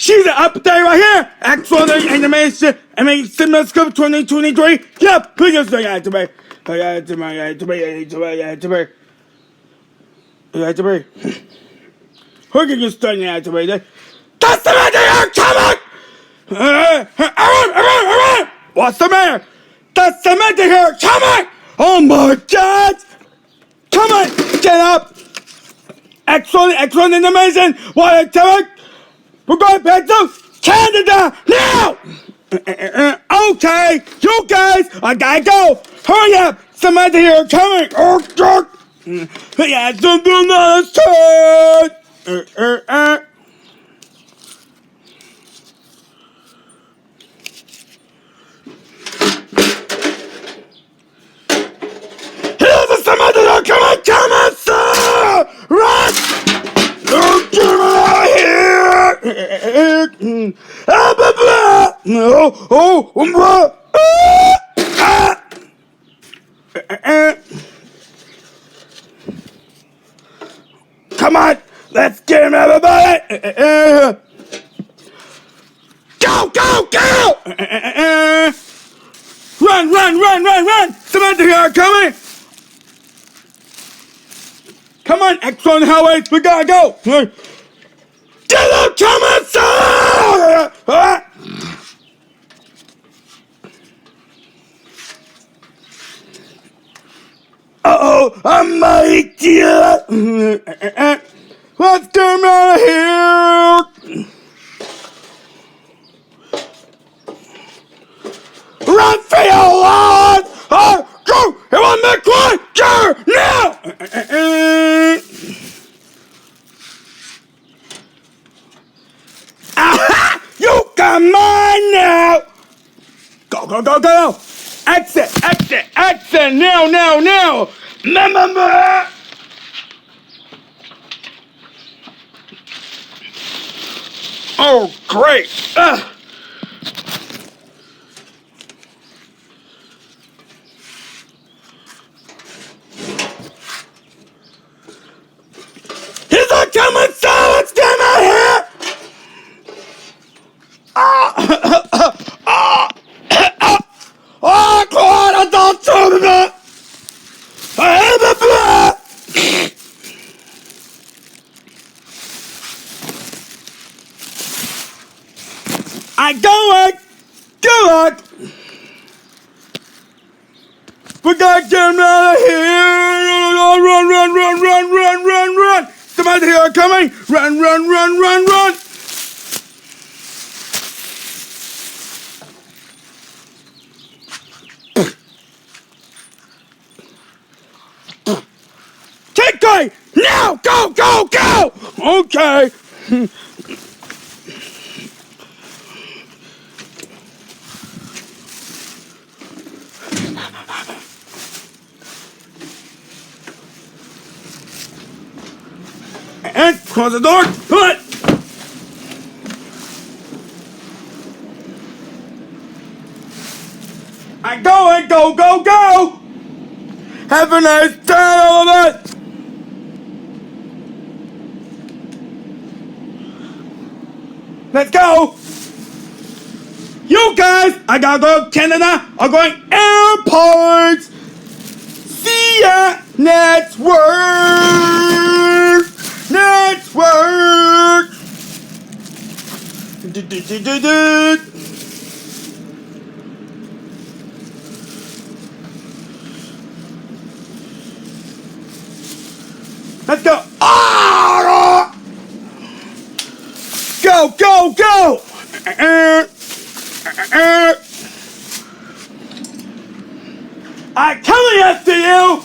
She's an update right here. Excellent animation. I mean, CinemaScope 2023. Yep, please say activate. Activate. Who can you start activated? That's the matter, come on! What's the matter? That's the matter here, come on! Oh my God! Come on, get up! Excellent animation. What a talent! We're going back to Canada now! Okay, you guys, I gotta go. Hurry up! Somebody here coming. Oh, God. Yeah, don't do not turn. Here's somebody here coming. Come on, sir! Run! Oh, get out here! Come on, let's get him, everybody! Go! Run! Samantha here, coming! Come on, excellent highways, we gotta go! Get up, come on, sir! Uh-oh, I might get... Let's get him out of here! Run for your life! Go! It will make one! Go! Now! Aha! You come on now! Go! Exit! Now! Remember! Oh, great! He's a coming, so let's get him out here! Oh, God, I don't tell me that! I have a blood! I go it! We gotta get him out of here! Run! Somebody here coming! Run! Keep going! Now! Go! Okay. And close the door. Put. I go! Have a nice day, all of it. Let's go. You guys, I gotta go to Canada. I'm going airports. See ya. Network. Let's go. Go. I'm coming after you.